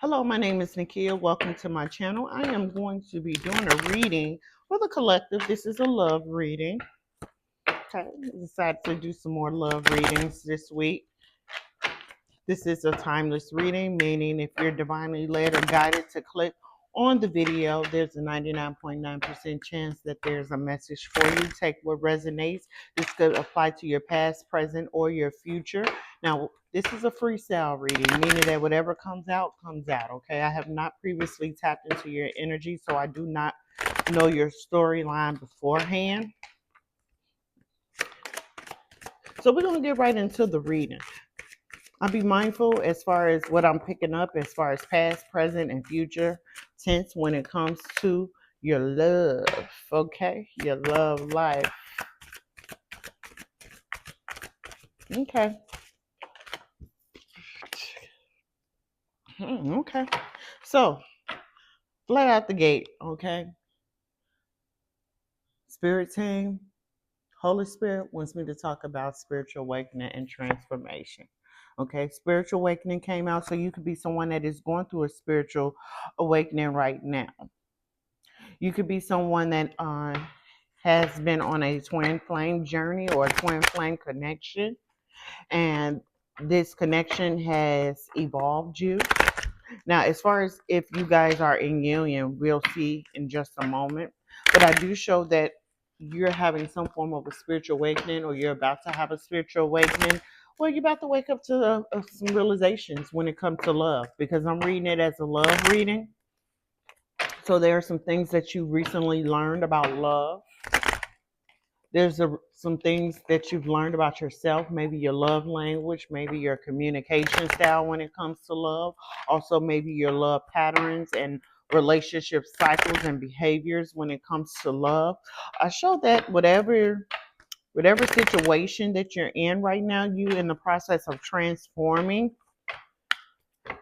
Hello, my name is Nakia. Welcome to my channel. I am going to be doing a reading for the collective. This is a love reading. Okay, I decided to do some more love readings this week. This is a timeless reading, meaning if you're divinely led or guided to click on the video, there's a 99.9% chance that there's a message for you. Take what resonates. This could apply to your past, present, or your future. Now, this is a freestyle reading, meaning that whatever comes out, okay? I have not previously tapped into your energy, so I do not know your storyline beforehand. So we're going to get right into the reading. I'll be mindful as far as what I'm picking up as far as past, present, and future tense when it comes to your love, okay? Your love life. Okay. Okay. So, flat out the gate, okay? Spirit team, Holy Spirit wants me to talk about spiritual awakening and transformation. Okay, spiritual awakening came out, so you could be someone that is going through a spiritual awakening right now. You could be someone that has been on a twin flame journey or a twin flame connection, and this connection has evolved you. Now, as far as if you guys are in union, we'll see in just a moment. But I do show that you're having some form of a spiritual awakening, or you're about to have a spiritual awakening. Well, you're about to wake up to some realizations when it comes to love, because I'm reading it as a love reading. So there are some things that you recently learned about love. There's some things that you've learned about yourself, maybe your love language, maybe your communication style when it comes to love. Also, maybe your love patterns and relationship cycles and behaviors when it comes to love. I show that whatever situation that you're in right now, you in the process of transforming.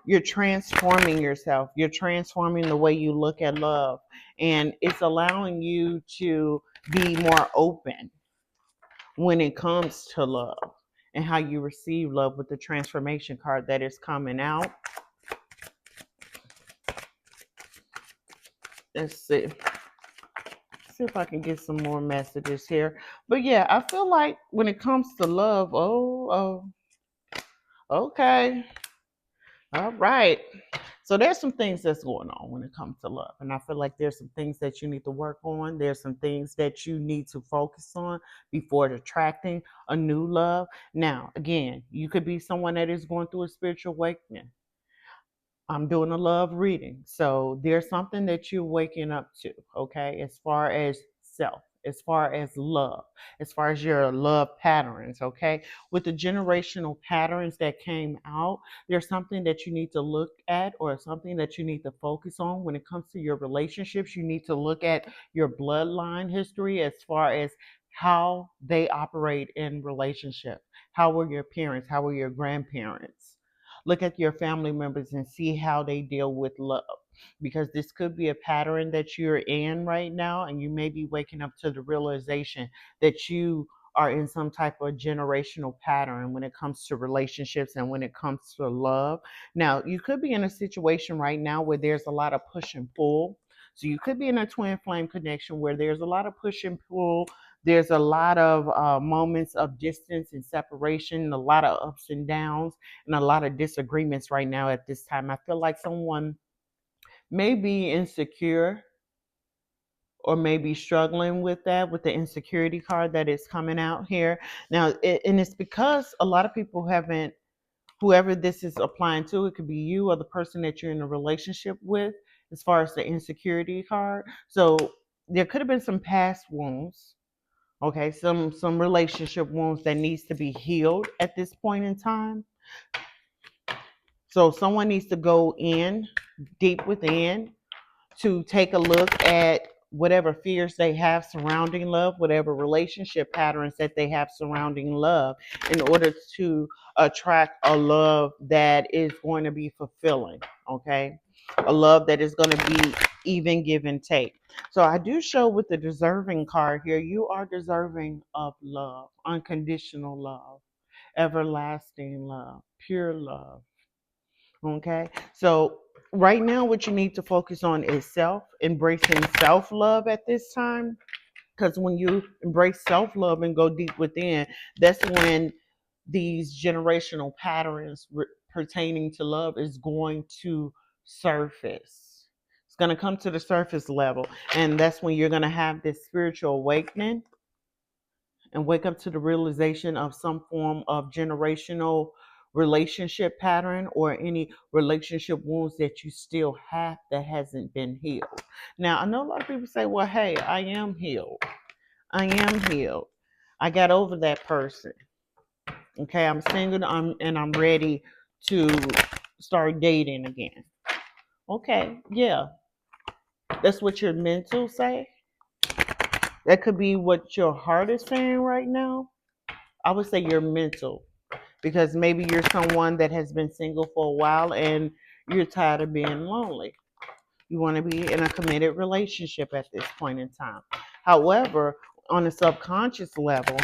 You're transforming yourself. You're transforming the way you look at love. And it's allowing you to be more open when it comes to love and how you receive love with the transformation card that is coming out. Let's see. See if I can get some more messages here. But yeah, I feel like when it comes to love, okay. All right. So there's some things that's going on when it comes to love. And I feel like there's some things that you need to work on. There's some things that you need to focus on before attracting a new love. Now, again, you could be someone that is going through a spiritual awakening. I'm doing a love reading. So there's something that you're waking up to, okay, as far as self, as far as love, as far as your love patterns, okay? With the generational patterns that came out, there's something that you need to look at or something that you need to focus on when it comes to your relationships. You need to look at your bloodline history as far as how they operate in relationship. How were your parents? How were your grandparents? Look at your family members and see how they deal with love, because this could be a pattern that you're in right now, and you may be waking up to the realization that you are in some type of generational pattern when it comes to relationships and when it comes to love. Now, you could be in a situation right now where there's a lot of push and pull. So you could be in a twin flame connection where there's a lot of push and pull. There's a lot of moments of distance and separation, a lot of ups and downs, and a lot of disagreements right now at this time. I feel like someone may be insecure or may be struggling with that, with the insecurity card that is coming out here. Now, and it's because a lot of people haven't, whoever this is applying to, it could be you or the person that you're in a relationship with, as far as the insecurity card. So there could have been some past wounds. Okay, some relationship wounds that needs to be healed at this point in time. So someone needs to go in deep within to take a look at whatever fears they have surrounding love, whatever relationship patterns that they have surrounding love, in order to attract a love that is going to be fulfilling, okay? A love that is going to be even give and take. So I do show with the deserving card here, you are deserving of love, unconditional love, everlasting love, pure love. Okay, so Right now, what you need to focus on is self, embracing self love at this time. Because when you embrace self love and go deep within, that's when these generational patterns pertaining to love is going to surface. It's going to come to the surface level. And that's when you're going to have this spiritual awakening and wake up to the realization of some form of generational relationship pattern or any relationship wounds that you still have that hasn't been healed. Now, I know a lot of people say, well, hey, I am healed. I am healed. I got over that person. Okay, I'm single and I'm ready to start dating again. Okay, yeah. That's what your mental say. That could be what your heart is saying right now. I would say your mental, because maybe you're someone that has been single for a while and you're tired of being lonely. You want to be in a committed relationship at this point in time. However, on a subconscious level,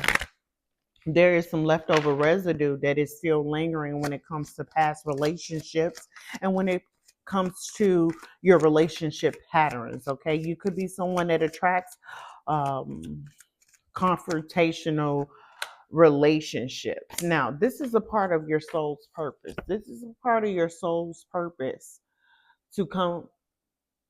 there is some leftover residue that is still lingering when it comes to past relationships and when it comes to your relationship patterns. Okay, you could be someone that attracts um, confrontational relationships. Now, this is a part of your soul's purpose. This is a part of your soul's purpose to come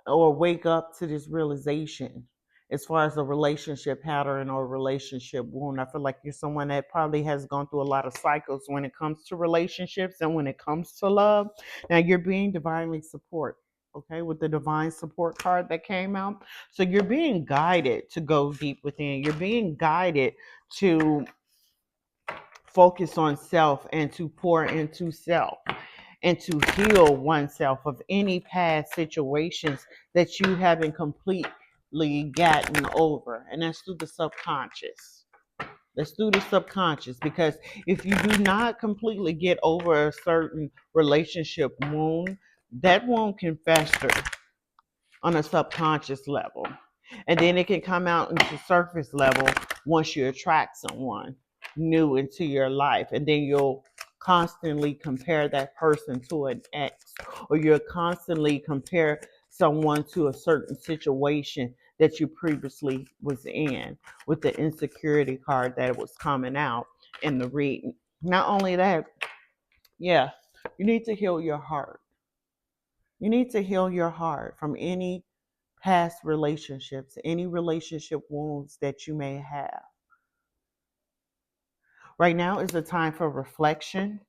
or wake up to this realization as far as a relationship pattern or relationship wound. I feel like you're someone that probably has gone through a lot of cycles when it comes to relationships and when it comes to love. Now you're being divinely supported. Okay, with the divine support card that came out. So you're being guided to go deep within. You're being guided to focus on self and to pour into self and to heal oneself of any past situations that you haven't completely gotten over. And that's through the subconscious. That's through the subconscious, because if you do not completely get over a certain relationship wound, that wound can fester on a subconscious level. And then it can come out into surface level once you attract someone new into your life. And then you'll constantly compare that person to an ex, or you'll constantly compare someone to a certain situation that you previously was in with the insecurity card that was coming out in the reading. Not only that, yeah, you need to heal your heart. You need to heal your heart from any past relationships, any relationship wounds that you may have. Right now is a time for reflection,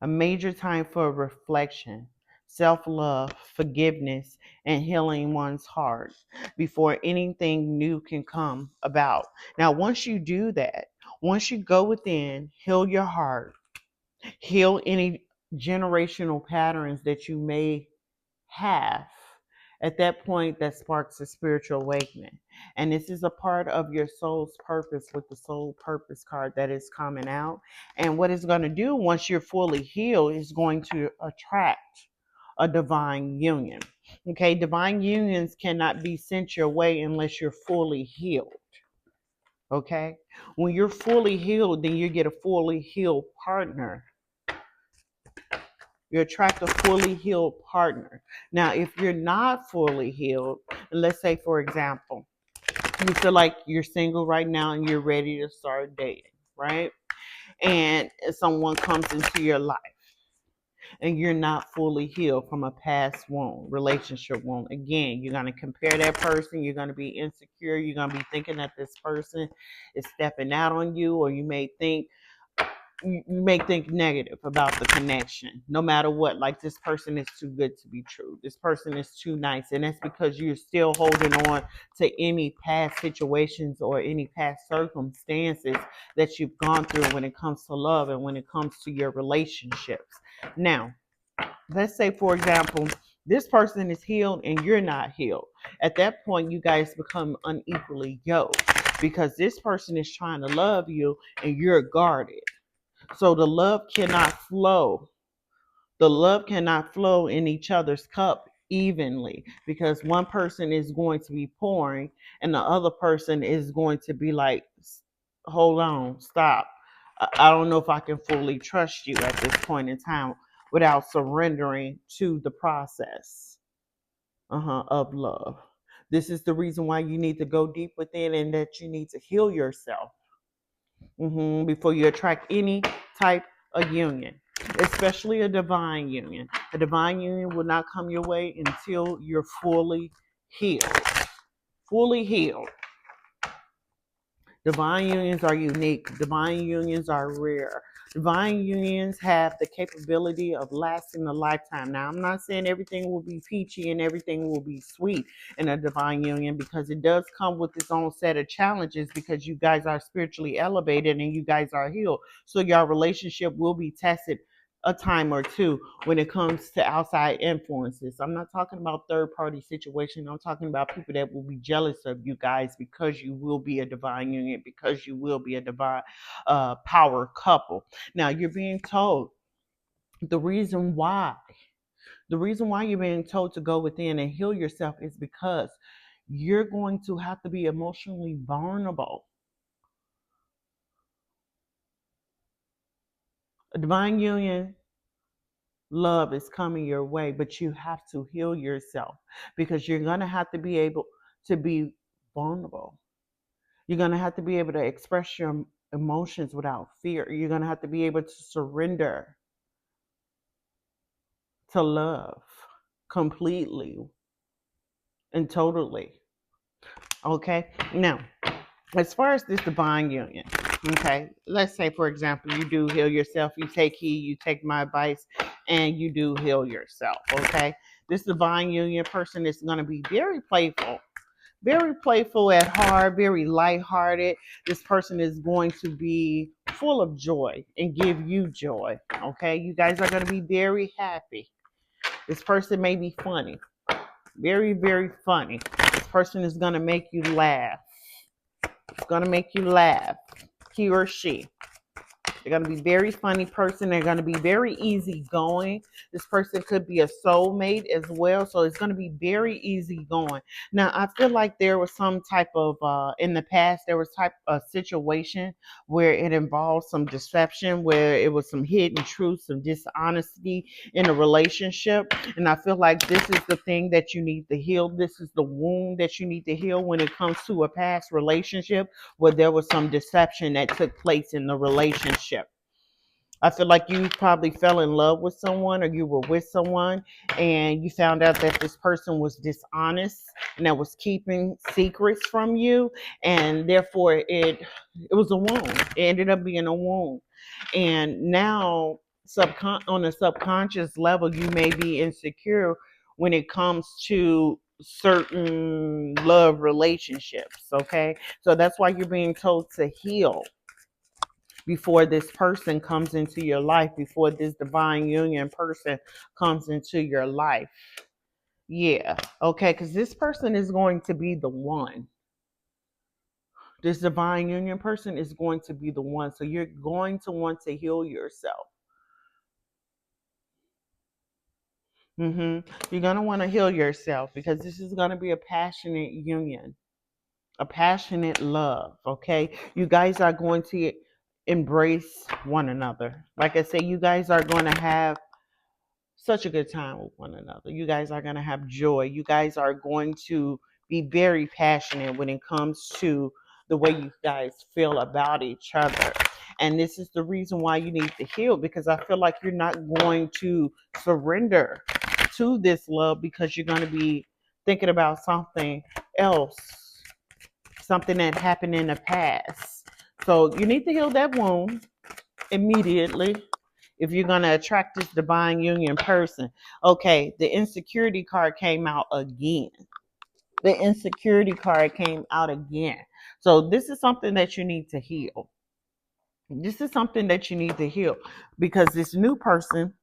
a major time for reflection, self love, forgiveness, and healing one's heart before anything new can come about. Now, once you do that, once you go within, heal your heart, heal any generational patterns that you may have, at that point that sparks a spiritual awakening. And this is a part of your soul's purpose with the soul purpose card that is coming out. And what it's going to do once you're fully healed is going to attract a divine union. Okay, divine unions cannot be sent your way unless you're fully healed. Okay, when you're fully healed, then you get a fully healed partner. You attract a fully healed partner. Now, if you're not fully healed, let's say, for example, you feel like you're single right now and you're ready to start dating, right? And someone comes into your life and you're not fully healed from a past wound, relationship wound. Again, you're going to compare that person. You're going to be insecure. You're going to be thinking that this person is stepping out on you, or you may think negative about the connection, no matter what. Like, this person is too good to be true. This person is too nice. And that's because you're still holding on to any past situations or any past circumstances that you've gone through when it comes to love and when it comes to your relationships. Now, let's say, for example, this person is healed and you're not healed. At that point, you guys become unequally yoked, because this person is trying to love you and you're guarded. So the love cannot flow. The love cannot flow in each other's cup evenly, because one person is going to be pouring and the other person is going to be like, hold on, stop. I don't know if I can fully trust you at this point in time without surrendering to the process of love. This is the reason why you need to go deep within and that you need to heal yourself before you attract any type of union, especially a divine union. A divine union will not come your way until you're fully healed. Fully healed. Divine unions are unique. Divine unions are rare. Divine unions have the capability of lasting a lifetime. Now, I'm not saying everything will be peachy and everything will be sweet in a divine union, because it does come with its own set of challenges, because you guys are spiritually elevated and you guys are healed. So your relationship will be tested a time or two when it comes to outside influences. I'm not talking about third party situation. I'm talking about people that will be jealous of you guys because you will be a divine union, because you will be a divine power couple. Now, you're being told the reason why you're being told to go within and heal yourself is because you're going to have to be emotionally vulnerable. A divine union love is coming your way, but you have to heal yourself, because you're going to have to be able to be vulnerable. You're going to have to be able to express your emotions without fear. You're going to have to be able to surrender to love completely and totally. Okay? Now, as far as this divine union, okay, let's say, for example, you do heal yourself, you take heed, you take my advice, and you do heal yourself, okay? This divine union person is going to be very playful at heart, very lighthearted. This person is going to be full of joy and give you joy, okay? You guys are going to be very happy. This person may be funny, very, very funny. This person is going to make you laugh. It's going to make you laugh, he or she. They're going to be very funny person. They're going to be very easygoing. This person could be a soulmate as well. So it's going to be very easygoing. Now, I feel like there was some type of, in the past, there was type of situation where it involved some deception, where it was some hidden truth, some dishonesty in a relationship. And I feel like this is the thing that you need to heal. This is the wound that you need to heal when it comes to a past relationship where there was some deception that took place in the relationship. I feel like you probably fell in love with someone, or you were with someone and you found out that this person was dishonest and that was keeping secrets from you, and therefore it was a wound. It ended up being a wound. And now on a subconscious level, you may be insecure when it comes to certain love relationships, okay? So that's why you're being told to heal before this person comes into your life, before this divine union person comes into your life. Yeah, okay, because this person is going to be the one. This divine union person is going to be the one. So you're going to want to heal yourself. You're going to want to heal yourself, because this is going to be a passionate union, a passionate love, okay? You guys are going to embrace one another. Like I say, you guys are going to have such a good time with one another. You guys are going to have joy. You guys are going to be very passionate when it comes to the way you guys feel about each other. And this is the reason why you need to heal, because I feel like you're not going to surrender to this love, because you're going to be thinking about something else, something that happened in the past. So you need to heal that wound immediately if you're going to attract this divine union person. Okay, the insecurity card came out again. The insecurity card came out again. So this is something that you need to heal. This is something that you need to heal, because this new person,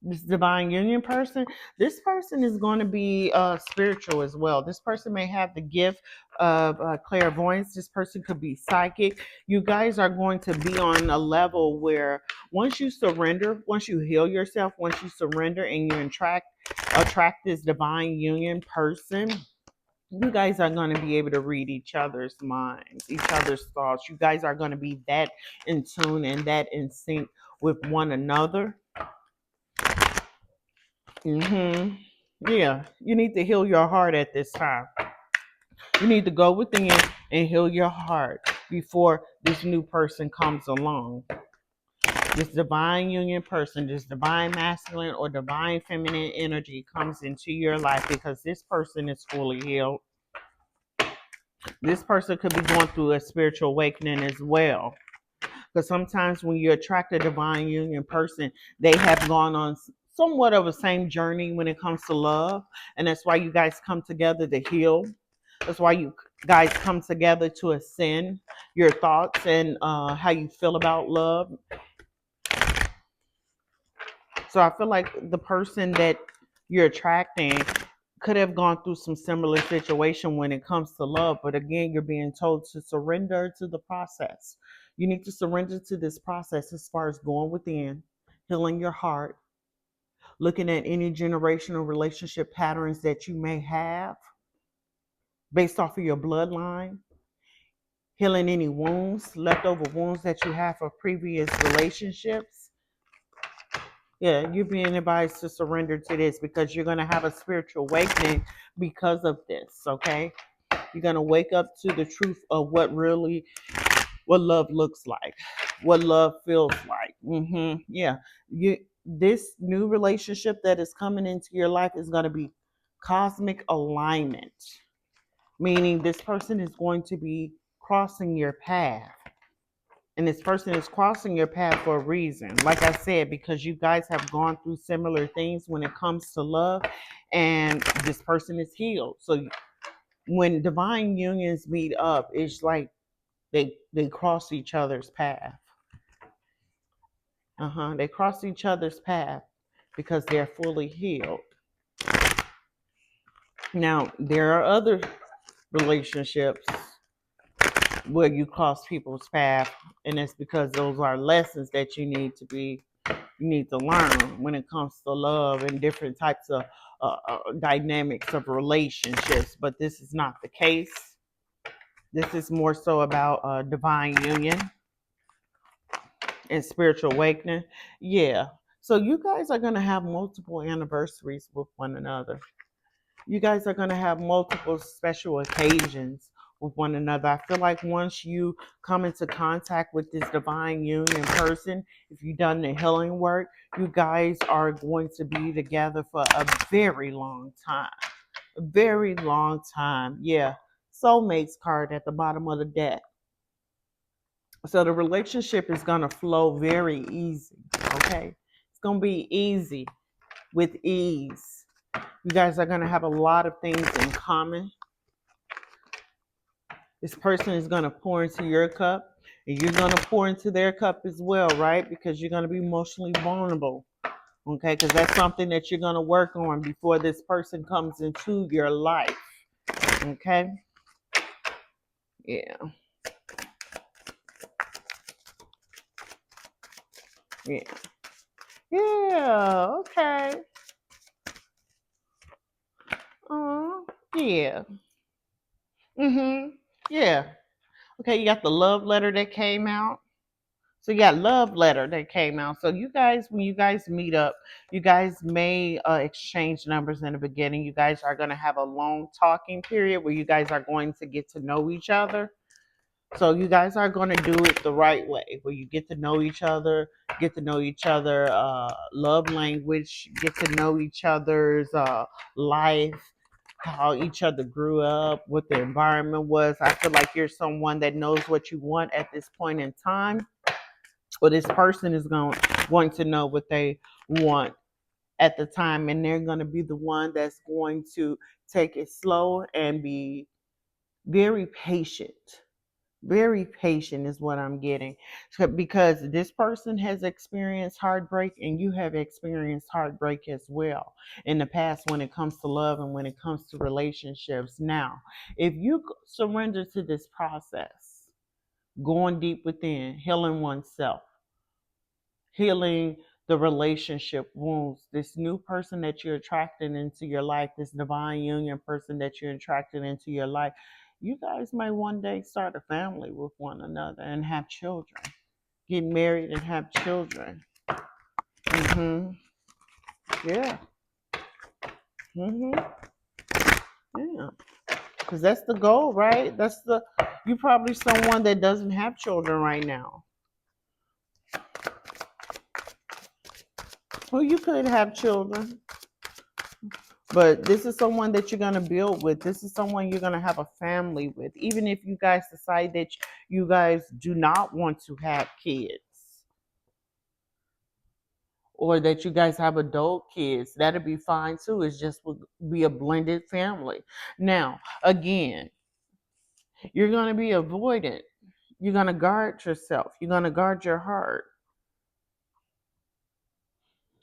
this divine union person, this person is going to be spiritual as well. This person may have the gift of clairvoyance. This person could be psychic. You guys are going to be on a level where once you surrender, once you heal yourself, once you surrender and you attract this divine union person, you guys are going to be able to read each other's minds, each other's thoughts. You guys are going to be that in tune and that in sync with one another. Yeah, you need to heal your heart at this time. You need to go within and heal your heart before this new person comes along. This divine union person, this divine masculine or divine feminine energy comes into your life because this person is fully healed. This person could be going through a spiritual awakening as well. Because sometimes when you attract a divine union person, they have gone on somewhat of a same journey when it comes to love. And that's why you guys come together to heal. That's why you guys come together to ascend your thoughts and how you feel about love. So I feel like the person that you're attracting could have gone through some similar situation when it comes to love. But again, you're being told to surrender to the process. You need to surrender to this process as far as going within, healing your heart, looking at any generational relationship patterns that you may have based off of your bloodline, healing any wounds, leftover wounds that you have for previous relationships. Yeah, you're being advised to surrender to this because you're going to have a spiritual awakening because of this, okay? You're going to wake up to the truth of what love looks like, what love feels like. Yeah. This new relationship that is coming into your life is going to be cosmic alignment, meaning this person is going to be crossing your path. And this person is crossing your path for a reason. Like I said, because you guys have gone through similar things when it comes to love, and this person is healed. So when divine unions meet up, it's like they cross each other's path. They cross each other's path because they're fully healed. Now, there are other relationships where you cross people's path, and it's because those are lessons that you need to learn when it comes to love and different types of dynamics of relationships. But this is not the case. This is more so about divine union and spiritual awakening. Yeah. So you guys are going to have multiple anniversaries with one another. You guys are going to have multiple special occasions with one another. I feel like once you come into contact with this divine union person, if you've done the healing work, you guys are going to be together for a very long time. A very long time. Yeah. Soulmates card at the bottom of the deck. So the relationship is going to flow very easy. Okay. It's going to be easy with ease. You guys are going to have a lot of things in common. This person is going to pour into your cup, and you're going to pour into their cup as well, right? Because you're going to be emotionally vulnerable, okay? Because that's something that you're going to work on before this person comes into your life, okay? Yeah. Yeah. Yeah, okay. Yeah. Yeah. Okay, you got the love letter that came out. So you got love letter that came out. So you guys, when you guys meet up, you guys may exchange numbers in the beginning. You guys are going to have a long talking period where you guys are going to get to know each other. So you guys are going to do it the right way, where you get to know each other, love language, get to know each other's life, how each other grew up, what the environment was. I feel like you're someone that knows what you want at this point in time. Or this person is going to know what they want at the time, and they're going to be the one that's going to take it slow and be very patient. Very patient is what I'm getting. So, because this person has experienced heartbreak and you have experienced heartbreak as well in the past when it comes to love and when it comes to relationships. Now, if you surrender to this process, going deep within, healing oneself, healing the relationship wounds, this new person that you're attracting into your life, this divine union person that you're attracting into your life, you guys may one day start a family with one another and have children, get married and have children. Yeah. Mm-hmm. Yeah. Because that's the goal, right? You probably someone that doesn't have children right now. Well, you could have children, but this is someone that you're going to build with. This is someone you're going to have a family with. Even if you guys decide that you guys do not want to have kids, or that you guys have adult kids, that'll be fine too. It's just will be a blended family. Now, again, you're going to be avoidant. You're going to guard yourself. You're going to guard your heart.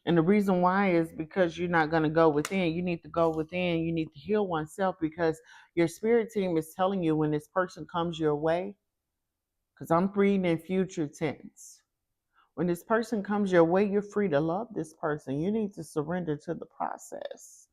And the reason why is because you're not going to go within. You need to go within. You need to heal oneself, because your spirit team is telling you when this person comes your way, because I'm reading in future tense. When this person comes your way, you're free to love this person. You need to surrender to the process.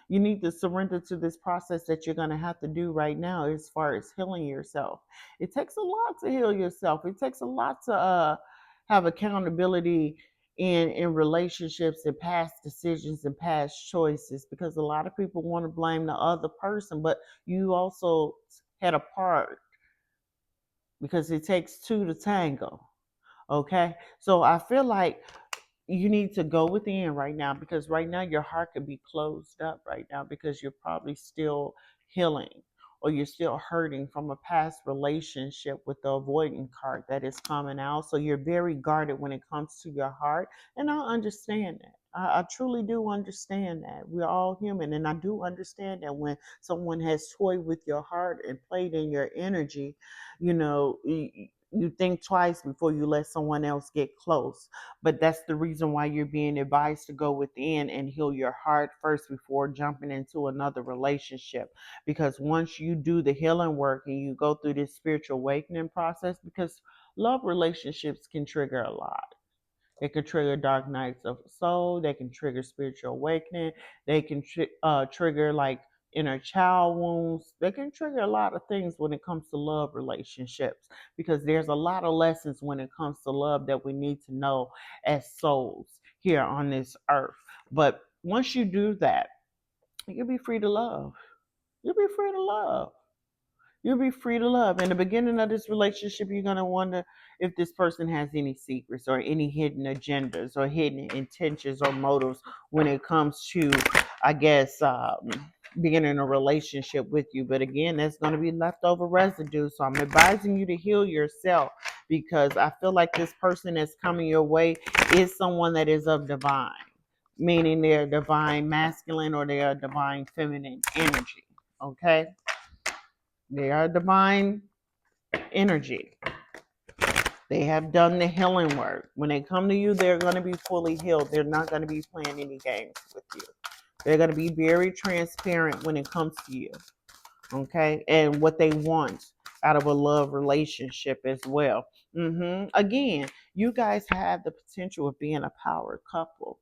You need to surrender to this process that you're going to have to do right now as far as healing yourself. It takes a lot to heal yourself. It takes a lot to have accountability in relationships and past decisions and past choices, because a lot of people want to blame the other person, but you also had a part, because it takes two to tango. Okay, so I feel like you need to go within right now, because right now your heart could be closed up right now, because you're probably still healing, or you're still hurting from a past relationship with the avoiding card that is coming out. So you're very guarded when it comes to your heart. And I understand that. I truly do understand that. We're all human. And I do understand that when someone has toyed with your heart and played in your energy, you know, you think twice before you let someone else get close. But that's the reason why you're being advised to go within and heal your heart first before jumping into another relationship. Because once you do the healing work and you go through this spiritual awakening process, because love relationships can trigger a lot. They can trigger dark nights of the soul. They can trigger spiritual awakening. They can trigger like inner child wounds. They can trigger a lot of things when it comes to love relationships, because there's a lot of lessons when it comes to love that we need to know as souls here on this earth. But once you do that, you'll be free to love. You'll be free to love. You'll be free to love. In the beginning of this relationship, you're going to wonder if this person has any secrets or any hidden agendas or hidden intentions or motives when it comes to, I guess, being in a relationship with you. But again, that's going to be leftover residue. So I'm advising you to heal yourself, because I feel like this person that's coming your way is someone that is of divine, meaning they're divine masculine or they are divine feminine energy. Okay? They are divine energy. They have done the healing work. When they come to you, they're going to be fully healed. They're not going to be playing any games with you. They're going to be very transparent when it comes to you. Okay? And what they want out of a love relationship as well. Again, you guys have the potential of being a power couple.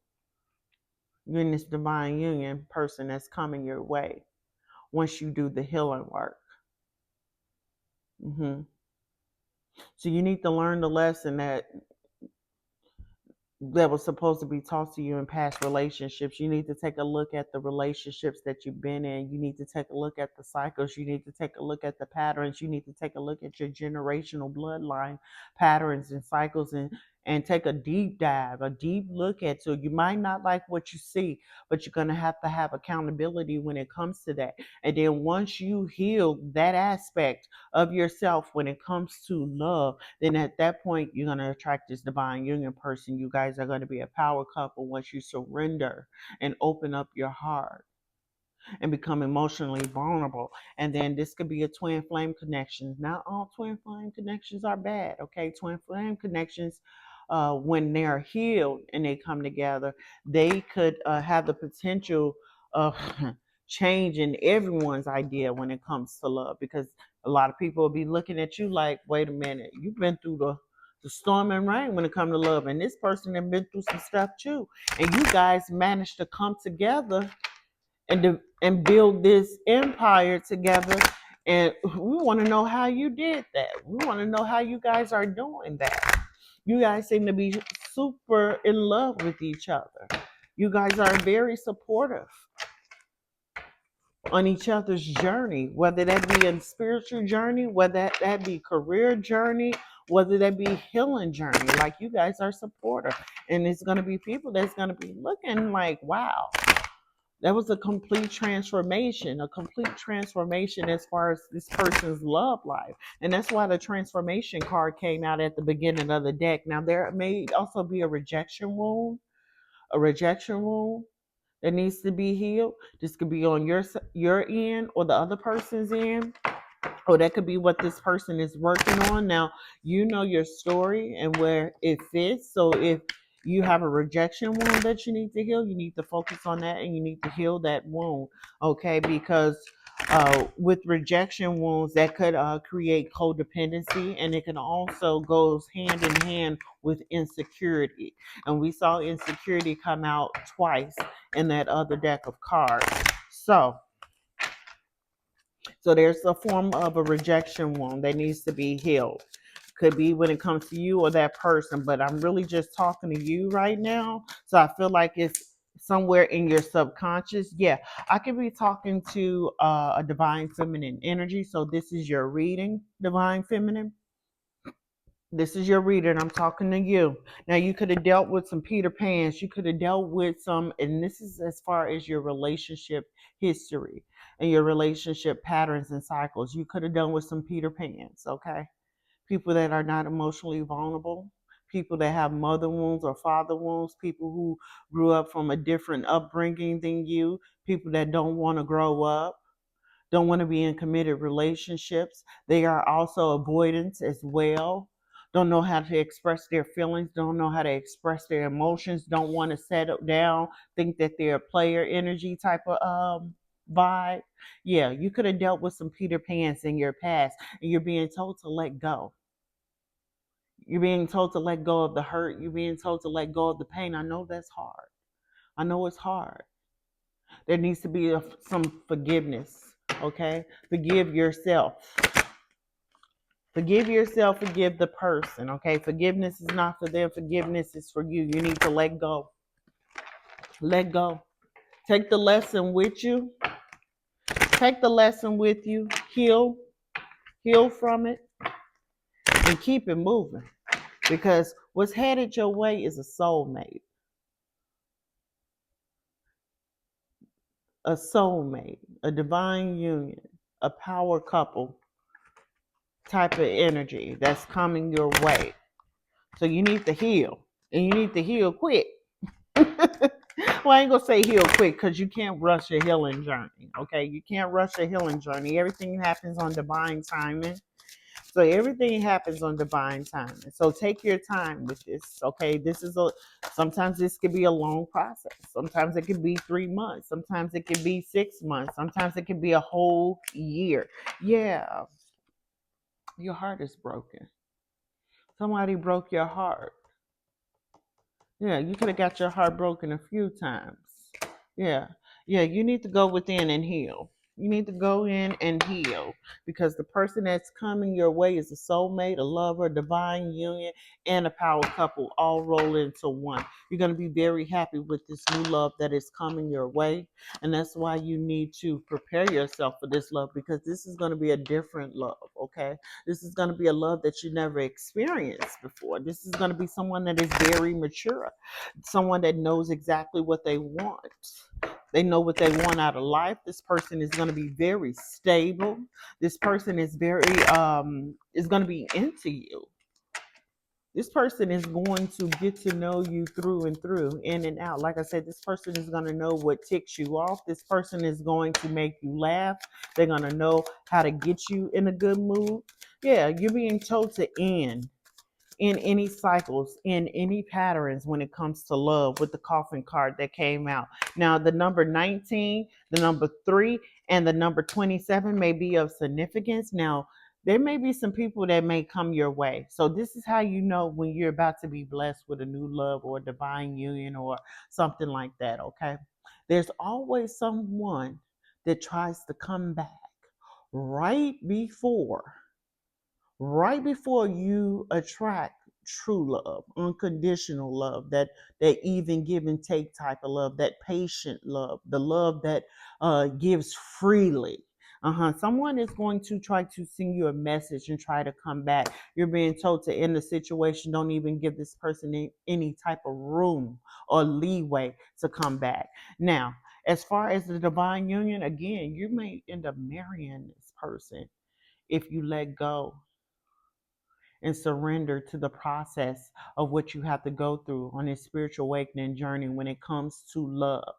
You're in this divine union person that's coming your way once you do the healing work. So you need to learn the lesson that was supposed to be taught to you in past relationships. You need to take a look at the relationships that you've been in. You need to take a look at the cycles. You need to take a look at the patterns. You need to take a look at your generational bloodline patterns and cycles, and take a deep dive, a deep look at. So you might not like what you see, but you're going to have accountability when it comes to that. And then once you heal that aspect of yourself when it comes to love, then at that point you're going to attract this divine union person. You guys are going to be a power couple once you surrender and open up your heart and become emotionally vulnerable. And then this could be a twin flame connection. Not all twin flame connections are bad. Okay, twin flame connections, when they're healed and they come together, they could have the potential of changing everyone's idea when it comes to love, because a lot of people will be looking at you like, wait a minute, you've been through the storm and rain when it comes to love, and this person has been through some stuff too, and you guys managed to come together and build this empire together. And we want to know how you did that. We want to know how you guys are doing that. You guys seem to be super in love with each other. You guys are very supportive. on each other's journey, whether that be a spiritual journey, whether that be career journey, whether that be healing journey. Like, you guys are supporter, and it's going to be people that's going to be looking like, wow, that was a complete transformation as far as this person's love life. And that's why the transformation card came out at the beginning of the deck. Now, there may also be a rejection wound that needs to be healed. This could be on your end or the other person's end, or that could be what this person is working on. Now, you know your story and where it fits. So if you have a rejection wound that you need to heal, you need to focus on that and you need to heal that wound. Okay, because with rejection wounds, that could create codependency, and it can also goes hand in hand with insecurity. And we saw insecurity come out twice in that other deck of cards. So there's a form of a rejection wound that needs to be healed. Could be when it comes to you or that person, but I'm really just talking to you right now. So I feel like it's somewhere in your subconscious. Yeah, I could be talking to a divine feminine energy. So this is your reading, divine feminine. This is your reader, and I'm talking to you. Now, you could have dealt with some Peter Pans. You could have dealt with some, and this is as far as your relationship history and your relationship patterns and cycles. You could have done with some Peter Pans, okay? People that are not emotionally vulnerable, people that have mother wounds or father wounds, people who grew up from a different upbringing than you, people that don't want to grow up, don't want to be in committed relationships. They are also avoidance as well. Don't know how to express their feelings, don't know how to express their emotions, don't want to settle down, think that they're a player energy type of vibe. Yeah, you could have dealt with some Peter Pans in your past, and you're being told to let go. You're being told to let go of the hurt. You're being told to let go of the pain. I know that's hard. I know it's hard. There needs to be some forgiveness, okay? Forgive yourself. Forgive yourself, forgive the person, okay? Forgiveness is not for them, forgiveness is for you. You need to let go. Let go. Take the lesson with you. Take the lesson with you. Heal from it, and keep it moving. Because what's headed your way is a soulmate, a divine union, a power couple type of energy that's coming your way. So you need to heal, and you need to heal quick. Well, I ain't gonna say heal quick because you can't rush a healing journey. Okay, you can't rush a healing journey. Everything happens on divine timing. So everything happens on divine timing. So take your time with this. Okay, sometimes this could be a long process. Sometimes it could be 3 months. Sometimes it could be 6 months. Sometimes it could be a whole year. Yeah, your heart is broken. Somebody broke your heart. Yeah, you could have got your heart broken a few times. Yeah. Yeah, you need to go within and heal. You need to go in and heal, because the person that's coming your way is a soulmate, a lover, a divine union, and a power couple all roll into one. You're going to be very happy with this new love that is coming your way. And that's why you need to prepare yourself for this love, because this is going to be a different love, okay? This is going to be a love that you never experienced before. This is going to be someone that is very mature, someone that knows exactly what they want. They know what they want out of life. This person is going to be very stable. This person is is going to be into you. This person is going to get to know you through and through, in and out. Like I said, this person is going to know what ticks you off. This person is going to make you laugh. They're going to know how to get you in a good mood. Yeah, you're being told to end in any cycles, in any patterns when it comes to love, with the coffin card that came out. Now, the number 19, the number 3, and the number 27 may be of significance. Now, there may be some people that may come your way. So this is how you know when you're about to be blessed with a new love or a divine union or something like that, okay? There's always someone that tries to come back right before right before you attract true love, unconditional love, that even give and take type of love, that patient love, the love that gives freely. Someone is going to try to send you a message and try to come back. You're being told to end the situation. Don't even give this person any type of room or leeway to come back. Now, as far as the divine union, again, you may end up marrying this person if you let go and surrender to the process of what you have to go through on this spiritual awakening journey when it comes to love.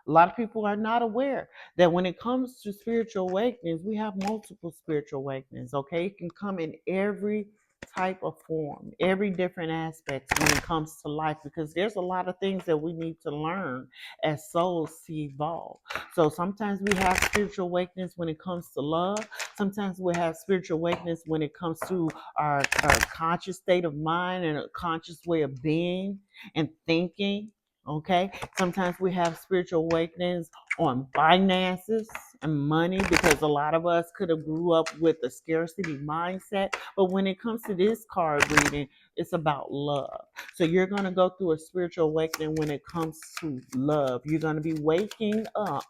A lot of people are not aware that when it comes to spiritual awakenings, we have multiple spiritual awakenings. Okay, it can come in every type of form, every different aspect when it comes to life, because there's a lot of things that we need to learn as souls to evolve. So sometimes we have spiritual awakenings when it comes to love. Sometimes we have spiritual awakenings when it comes to our conscious state of mind and a conscious way of being and thinking. Okay, sometimes we have spiritual awakenings on finances and money, because a lot of us could have grew up with a scarcity mindset. But when it comes to this card reading, it's about love. So you're going to go through a spiritual awakening when it comes to love. You're going to be waking up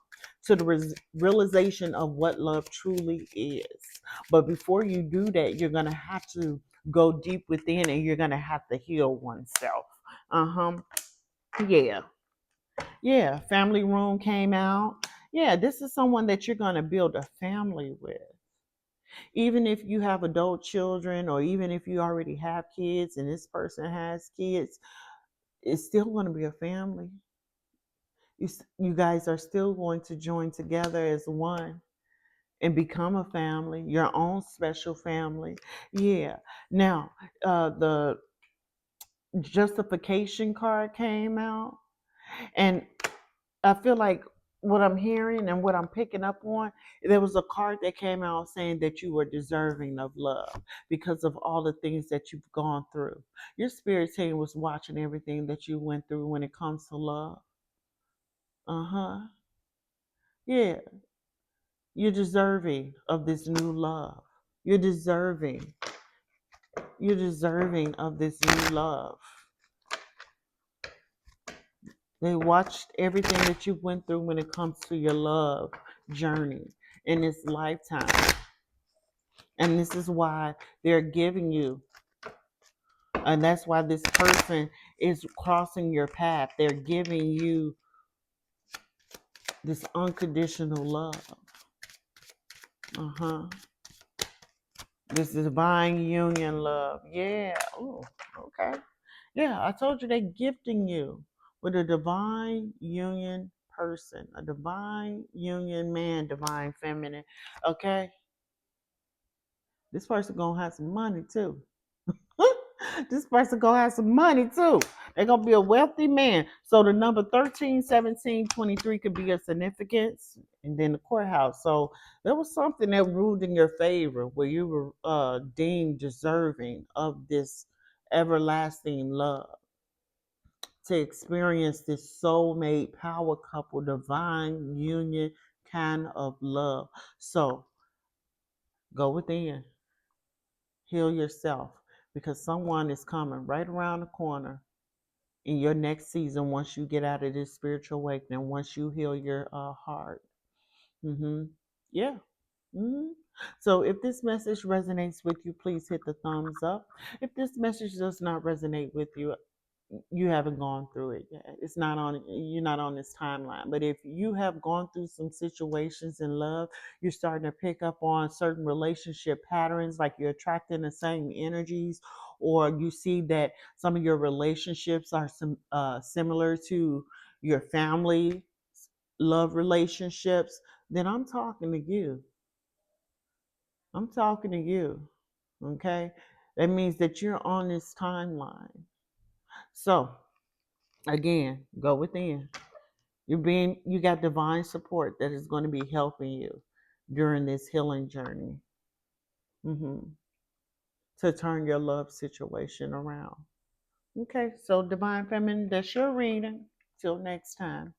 to the realization of what love truly is. But before you do that, you're going to have to go deep within, and you're going to have to heal oneself. Yeah. Yeah. Family room came out. Yeah. This is someone that you're going to build a family with. Even if you have adult children, or even if you already have kids and this person has kids, it's still going to be a family. You guys are still going to join together as one and become a family, your own special family. Yeah. Now, the justification card came out, and I feel like what I'm hearing and what I'm picking up on, there was a card that came out saying that you were deserving of love because of all the things that you've gone through. Your spirit team was watching everything that you went through when it comes to love. Uh-huh. Yeah. You're deserving of this new love. You're deserving. You're deserving of this new love. They watched everything that you went through when it comes to your love journey in this lifetime. And this is why they're giving you, and that's why this person is crossing your path. They're giving you this unconditional love. Uh-huh. This divine union love. Yeah. Oh, okay. Yeah, I told you they're gifting you with a divine union person, a divine union man, divine feminine. Okay? This person gonna have some money too. This person gonna have some money too. They're gonna be a wealthy man. So the number 13, 17, 23 could be a significance, and then the courthouse. So there was something that ruled in your favor where you were deemed deserving of this everlasting love, to experience this soulmate power couple divine union kind of love. So go within, heal yourself, because someone is coming right around the corner in your next season once you get out of this spiritual awakening, once you heal your heart. Yeah. hmm So if this message resonates with you, please hit the thumbs up. If this message does not resonate with you, you haven't gone through it yet. It's not on, you're not on this timeline. But if you have gone through some situations in love, you're starting to pick up on certain relationship patterns, like you're attracting the same energies, or you see that some of your relationships are similar to your family love relationships, then I'm talking to you. I'm talking to you. Okay? That means that you're on this timeline. So again, go within. You got divine support that is going to be helping you during this healing journey, hmm to turn your love situation around. Okay, so divine feminine, that's your reading. Till next time.